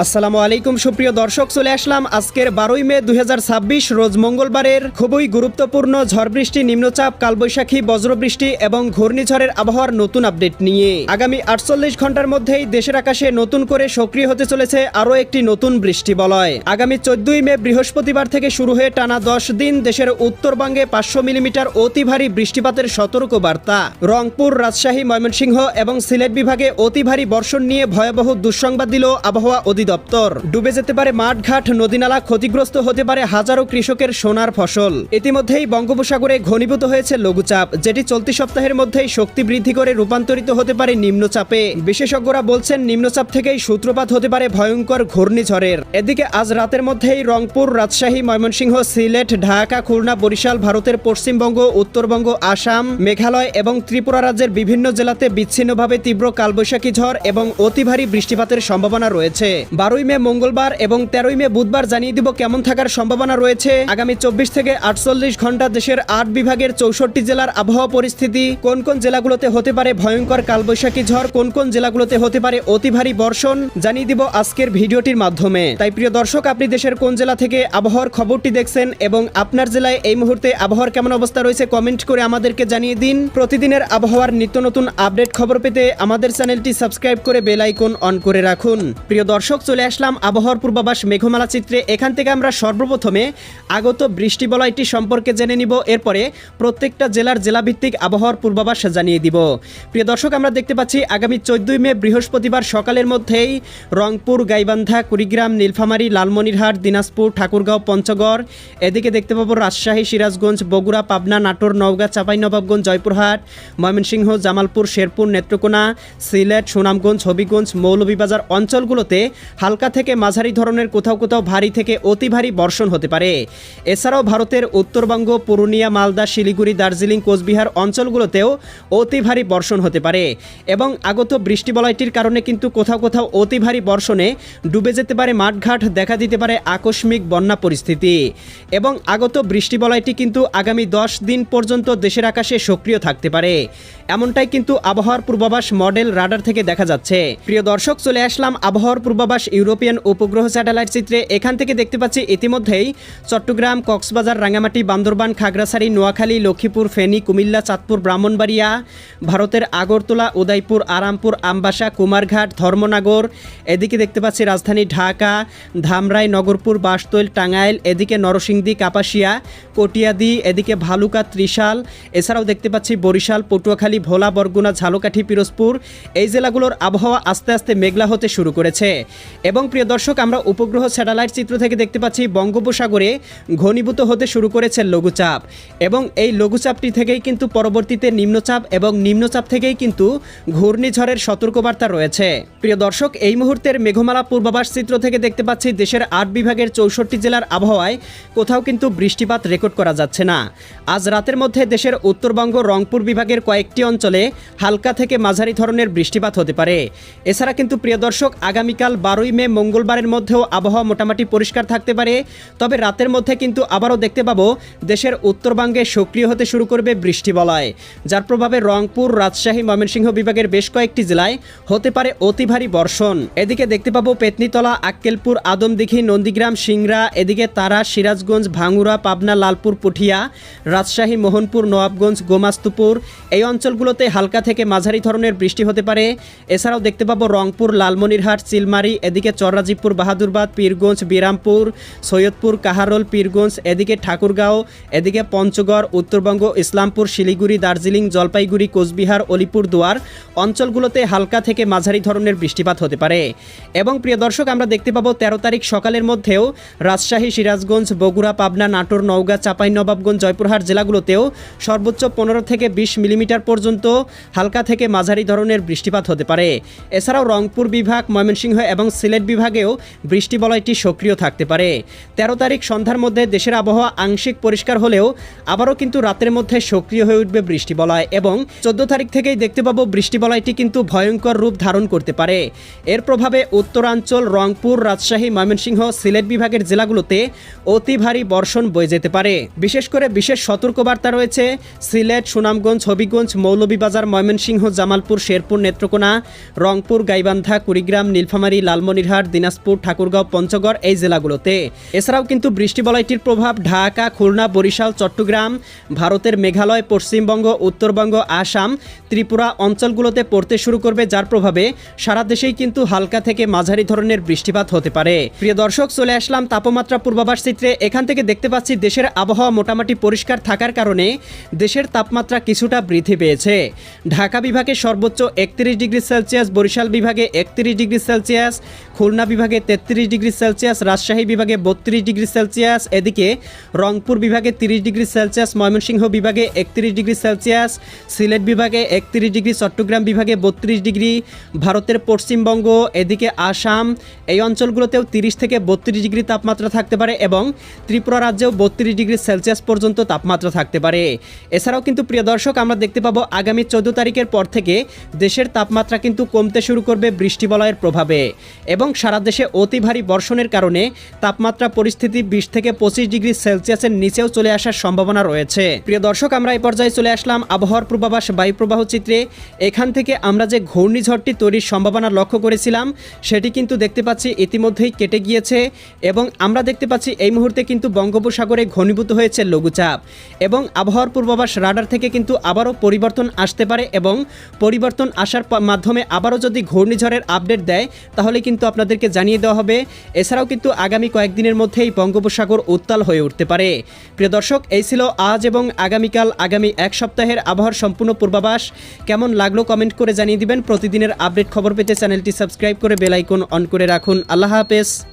আসসালামু আলাইকুম সুপ্রিয় দর্শক, চলে আসলাম আজকের 12 মে 2026 রোজ মঙ্গলবারের খুবই গুরুত্বপূর্ণ ঝড় বৃষ্টি, নিম্নচাপ, কালবৈশাখী, বজ্রবৃষ্টি এবং ঘূর্ণিঝড়ের আবহাওয়ার নতুন আপডেট নিয়ে আগামী 48 ঘন্টার মধ্যেই দেশের আকাশে নতুন করে সক্রিয় হতে চলেছে আরও একটি নতুন বৃষ্টি বলয়। আগামী 14 মে বৃহস্পতিবার থেকে শুরু হয়ে টানা 10 দিন দেশের উত্তরবঙ্গে 500 মিলিমিটার অতি ভারী বৃষ্টিপাতের সতর্ক বার্তা। রংপুর, রাজশাহী, ময়মনসিংহ এবং সিলেট বিভাগে অতি ভারী বর্ষণ নিয়ে ভয়াবহ দুঃসংবাদ দিল আবহাওয়া অধিদপ্তর। ডুবে যেতে পারে মাঠঘাট, নদীনালা, ক্ষতিগ্রস্ত হতে পারে হাজারো কৃষকের সোনার ফসল। ইতিমধ্যেই বঙ্গোপসাগরে ঘনীভূত হয়েছে লঘুচাপ, যেটি চলতি সপ্তাহের মধ্যেই শক্তি বৃদ্ধি করে রূপান্তরিত হতে পারে নিম্নচাপে। বিশেষজ্ঞরা বলছেন নিম্নচাপ থেকেই সূত্রপাত হতে পারে ভয়ঙ্কর ঘূর্ণিঝড়ের। এদিকে আজ রাতের মধ্যেই রংপুর, রাজশাহী, ময়মনসিংহ, সিলেট, ঢাকা, খুলনা, বরিশাল, ভারতের পশ্চিমবঙ্গ, উত্তরবঙ্গ, আসাম, মেঘালয় এবং ত্রিপুরা রাজ্যের বিভিন্ন জেলাতে বিচ্ছিন্নভাবে তীব্র কালবৈশাখী ঝড় এবং অতি ভারী বৃষ্টিপাতের সম্ভাবনা রয়েছে। 12 মে মঙ্গলবার এবং 13 মে বুধবার জানিয়ে দিব কেমন থাকার সম্ভাবনা রয়েছে আগামী 24 থেকে 48 ঘন্টা দেশের 8 বিভাগের 64 জেলার আবহাওয়া পরিস্থিতি, কোন কোন জেলাগুলোতে হতে পারে ভয়ঙ্কর কালবৈশাখী ঝড়, কোন কোন জেলাগুলোতে হতে পারে অতি ভারী বর্ষণ, জানিয়ে দিব আজকের ভিডিওটির মাধ্যমে। তাই প্রিয় দর্শক, আপনি দেশের কোন জেলা থেকে আবহাওয়ার খবরটি দেখছেন এবং আপনার জেলায় এই মুহূর্তে আবহাওয়ার কেমন অবস্থা রয়েছে কমেন্ট করে আমাদেরকে জানিয়ে দিন। প্রতিদিনের আবহাওয়ার নিত্য নতুন আপডেট খবর পেতে আমাদের চ্যানেলটি সাবস্ক্রাইব করে বেল আইকন অন করে রাখুন। প্রিয় দর্শক, চলে আসলাম আবহাওয়ার পূর্বাভাস মেঘমালা চিত্রে। এখান থেকে আমরা সর্বপ্রথমে আগত বৃষ্টি বলয়টি সম্পর্কে জেনে নিব, এরপরে প্রত্যেকটা জেলার জেলাভিত্তিক আবহাওয়ার পূর্বাভাস জানিয়ে দিব। প্রিয় দর্শক, আমরা দেখতে পাচ্ছি আগামী 14 মে বৃহস্পতিবার সকালের মধ্যেই রংপুর, গাইবান্ধা, কুড়িগ্রাম, নীলফামারী, লালমনিরহাট, দিনাজপুর, ঠাকুরগাঁও, পঞ্চগড়, এদিকে দেখতে পাবো রাজশাহী, সিরাজগঞ্জ, বগুড়া, পাবনা, নাটোর, নওগাঁ, চাঁপাইনবাবগঞ্জ, জয়পুরহাট, ময়মনসিংহ, জামালপুর, শেরপুর, নেত্রকোনা, সিলেট, সুনামগঞ্জ, হবিগঞ্জ, মৌলভীবাজার অঞ্চলগুলোতে হালকা থেকে মাঝারি ধরনের কোথাও কোথাও ভারী থেকে অতি ভারী বর্ষণ হতে পারে। এছাড়াও ভারতের উত্তরবঙ্গ, পুরুলিয়া, মালদা, শিলিগুড়ি, দার্জিলিং, কোচবিহার অঞ্চলগুলোতেও অতি ভারী বর্ষণ হতে পারে এবং আগত বৃষ্টি বলয়টির কারণে কিন্তু কোথাও কোথাও অতি ভারী বর্ষণে ডুবে যেতে পারে মাঠঘাট, দেখা দিতে পারে আকস্মিক বন্যা পরিস্থিতি। এবং আগত বৃষ্টি বলয়টি কিন্তু আগামী 10 দিন পর্যন্ত দেশের আকাশে সক্রিয় থাকতে পারে, এমনটাই কিন্তু আবহাওয়ার পূর্বাভাস মডেল রাডার থেকে দেখা যাচ্ছে। প্রিয় দর্শক, চলে আসলাম আবহাওয়ার পূর্বাভাস ইউরোপিয়ান উপগ্রহ স্যাটেলাইট চিত্রে। এখান থেকে দেখতে পাচ্ছি ইতিমধ্যেই চট্টগ্রাম, কক্সবাজার, রাঙ্গামাটি, বান্দরবান, খাগড়াছড়ি, নোয়াখালী, লক্ষ্মীপুর, ফেনী, কুমিল্লা, চাঁদপুর, ব্রাহ্মণবাড়িয়া, ভারতের আগরতলা, উদয়পুর, আরামপুর, আমবাসা, কুমারঘাট, ধর্মনগর, এদিকে দেখতে পাচ্ছি রাজধানী ঢাকা, ধামরাই, নগরপুর, বাসতৈল, টাঙ্গাইল, এদিকে নরসিংদী, কাপাসিয়া, কটিয়াদি, এদিকে ভালুকা, ত্রিশাল, এছাড়াও দেখতে পাচ্ছি বরিশাল, পটুয়াখালী, ভোলা, বরগুনা, ঝালকাঠি, পিরোজপুর, এই জেলাগুলোর আবহাওয়া আস্তে আস্তে মেঘলা হতে শুরু করেছে। এবং প্রিয় দর্শক, আমরা উপগ্রহ স্যাটেলাইট চিত্র থেকে দেখতে পাচ্ছি বঙ্গোপসাগরে ঘনীভূত হতে শুরু করেছে লঘুচাপ এবং এই লঘুচাপটি থেকেই কিন্তু পরবর্তীতে নিম্নচাপ এবং নিম্নচাপ থেকেই কিন্তু ঘূর্ণিঝড়ের সতর্কবার্তা রয়েছে। প্রিয় দর্শক, এই মুহূর্তের মেঘমালা পূর্বাভাস চিত্র থেকে দেখতে পাচ্ছি দেশের 8 বিভাগের 64 জেলার আবহাওয়ায় কোথাও কিন্তু বৃষ্টিপাত রেকর্ড করা যাচ্ছে না। আজ রাতের মধ্যে দেশের উত্তরবঙ্গ, রংপুর বিভাগের কয়েকটি অঞ্চলে হালকা থেকে মাঝারি ধরনের বৃষ্টিপাত হতে পারে। এছাড়া কিন্তু প্রিয় দর্শক, আগামীকাল 12 মে মঙ্গলবারের মধ্যেও আবহাওয়া মোটামুটি পরিষ্কার থাকতে পারে, তবে রাতের মধ্যে কিন্তু আবারও দেখতে পাবো দেশের উত্তরবঙ্গে সক্রিয় হতে শুরু করবে বৃষ্টি বলয়, যার প্রভাবে রংপুর, রাজশাহী, ময়মনসিংহ বিভাগের বেশ কয়েকটি জেলায় হতে পারে অতি ভারী বর্ষণ। এদিকে দেখতে পাবো পেতনিতলা, আক্কেলপুর, আদমদিঘি, নন্দীগ্রাম, সিংড়া, এদিকে তারা, সিরাজগঞ্জ, ভাঙ্গুড়া, পাবনা, লালপুর, পুঠিয়া, রাজশাহী, মোহনপুর, নওয়াবগঞ্জ, গোমাস্তুপুর, এই অঞ্চলগুলোতে হালকা থেকে মাঝারি ধরনের বৃষ্টি হতে পারে। এছাড়াও দেখতে পাবো রংপুর, লালমনিরহাট, চিলমারি, এদিকে চররাজীবপুর, বাহাদুরবাদ, পীরগঞ্জ, বিরামপুর, সৈয়দপুর, কাহারোল, পীরগঞ্জ, এদিকে ঠাকুরগাঁও, এদিকে পঞ্চগড়, উত্তরবঙ্গ, ইসলামপুর, শিলিগুড়ি, দার্জিলিং, জলপাইগুড়ি, কোচবিহার, অলিপুরদুয়ার অঞ্চলগুলোতে হালকা থেকে মাঝারি ধরনের বৃষ্টিপাত হতে পারে। এবং প্রিয় দর্শক, আমরা দেখতে পাবো 13 তারিখ সকালের মধ্যেও রাজশাহী, সিরাজগঞ্জ, বগুড়া, পাবনা, নাটোর, নওগাঁ, চাঁপাইনবাবগঞ্জ, জয়পুরহাট জেলাগুলোতেও সর্বোচ্চ 15 থেকে 20 মিলিমিটার পর্যন্ত হালকা থেকে মাঝারি ধরনের বৃষ্টিপাত হতে পারে। এছাড়াও রংপুর বিভাগ, ময়মনসিংহ এবং সিলেট বিভাগেও বৃষ্টি বলয়টি সক্রিয় থাকতে পারে। 13 তারিখ সন্ধ্যার মধ্যে দেশের আবহাওয়া আংশিক পরিষ্কার হলেও আবারও কিন্তু রাতের মধ্যে সক্রিয় হয়ে উঠবে বৃষ্টি বলয় এবং 14 তারিখ থেকেই দেখতে পাবো বৃষ্টি বলয়টি কিন্তু ভয়ঙ্কর রূপ ধারণ করতে পারে। এর প্রভাবে উত্তরাঞ্চল, রংপুর, রাজশাহী, ময়মনসিংহ, সিলেট বিভাগের জেলাগুলোতে অতি ভারী বর্ষণ বয়ে যেতে পারে। বিশেষ করে বিশেষ সতর্কবার্তা রয়েছে সিলেট, সুনামগঞ্জ, হবিগঞ্জ, মৌলভীবাজার, ময়মনসিংহ, জামালপুর, শেরপুর, নেত্রকোনা, রংপুর, গাইবান্ধা, কুড়িগ্রাম, নীলফামারী, লালমনিরহাট, লালমনিরহাট, দিনাজপুর, ঠাকুরগাঁও, পঞ্চগড় এই জেলাগুলোতে। এছাড়াও কিন্তু বৃষ্টি বলয়টির প্রভাব ঢাকা, খুলনা, বরিশাল, চট্টগ্রাম, ভারতের মেঘালয়, পশ্চিমবঙ্গ, উত্তরবঙ্গ, আসাম, ত্রিপুরা অঞ্চলগুলোতে পড়তে শুরু করবে, যার প্রভাবে সারা দেশেই কিন্তু হালকা থেকে মাঝারি ধরনের বৃষ্টিপাত হতে পারে। প্রিয় দর্শক, চলে আসলাম তাপমাত্রা পূর্বাভাস চিত্রে। এখান থেকে দেখতে পাচ্ছি দেশের আবহাওয়া মোটামুটি পরিষ্কার থাকার কারণে দেশের তাপমাত্রা কিছুটা বৃদ্ধি পেয়েছে। ঢাকা বিভাগে সর্বোচ্চ 31 ডিগ্রি সেলসিয়াস, বরিশাল বিভাগে 31 ডিগ্রি সেলসিয়াস, খুলনা বিভাগে 33 ডিগ্রি সেলসিয়াস, রাজশাহী বিভাগে 32 ডিগ্রি সেলসিয়াস, এদিকে রংপুর বিভাগে 30 ডিগ্রি সেলসিয়াস, ময়মনসিংহ বিভাগে 31 ডিগ্রি সেলসিয়াস, সিলেট বিভাগে 31 ডিগ্রি, চট্টগ্রাম বিভাগে 32 ডিগ্রি, ভারতের পশ্চিমবঙ্গ, এদিকে আসাম এই অঞ্চলগুলোতেও 30 থেকে 32 ডিগ্রি তাপমাত্রা থাকতে পারে এবং ত্রিপুরা রাজ্যেও 32 ডিগ্রি সেলসিয়াস পর্যন্ত তাপমাত্রা থাকতে পারে। এছাড়াও কিন্তু প্রিয় দর্শক, আমরা দেখতে পাবো আগামী 14 তারিখের পর থেকে দেশের তাপমাত্রা কিন্তু কমতে শুরু করবে বৃষ্টি বলয়ের প্রভাবে এবং সারা দেশে অতি ভারী বর্ষণের কারণে তাপমাত্রা পরিস্থিতি 20 থেকে 25 ডিগ্রি সেলসিয়াসের নিচেও চলে আসার সম্ভাবনা রয়েছে। প্রিয় দর্শক, আমরা এই পর্যায়ে চলে আসলাম আবহাওয়ার পূর্বাভাস বায়ু প্রবাহ চিত্রে। এখান থেকে আমরা যে ঘূর্ণিঝড়টি তৈরির সম্ভাবনা লক্ষ্য করেছিলাম সেটি কিন্তু দেখতে পাচ্ছি ইতিমধ্যেই কেটে গিয়েছে এবং আমরা দেখতে পাচ্ছি এই মুহূর্তে কিন্তু বঙ্গোপসাগরে ঘনীভূত হয়েছে লঘুচাপ এবং আবহাওয়ার পূর্বাভাস রাডার থেকে কিন্তু আবারও পরিবর্তন আসতে পারে এবং পরিবর্তন আসার মাধ্যমে আবারও যদি ঘূর্ণিঝড়ের আপডেট দেয় তাহলে কিন্তু আপনাদেরকে জানিয়ে দেওয়া হবে। এছাড়াও কিন্তু আগামী কয়েকদিনের মধ্যেই বঙ্গোপসাগর উত্তাল হয়ে উঠতে পারে। প্রিয় দর্শক, এই ছিল আজ এবং আগামীকাল আগামী এক সপ্তাহের আবহাওয়ার সম্পূর্ণ পূর্বাভাস। কেমন লাগলো কমেন্ট করে জানিয়ে দিবেন। প্রতিদিনের আপডেট খবর পেতে চ্যানেলটি সাবস্ক্রাইব করে বেল আইকন অন করে রাখুন। আল্লাহ হাফেজ।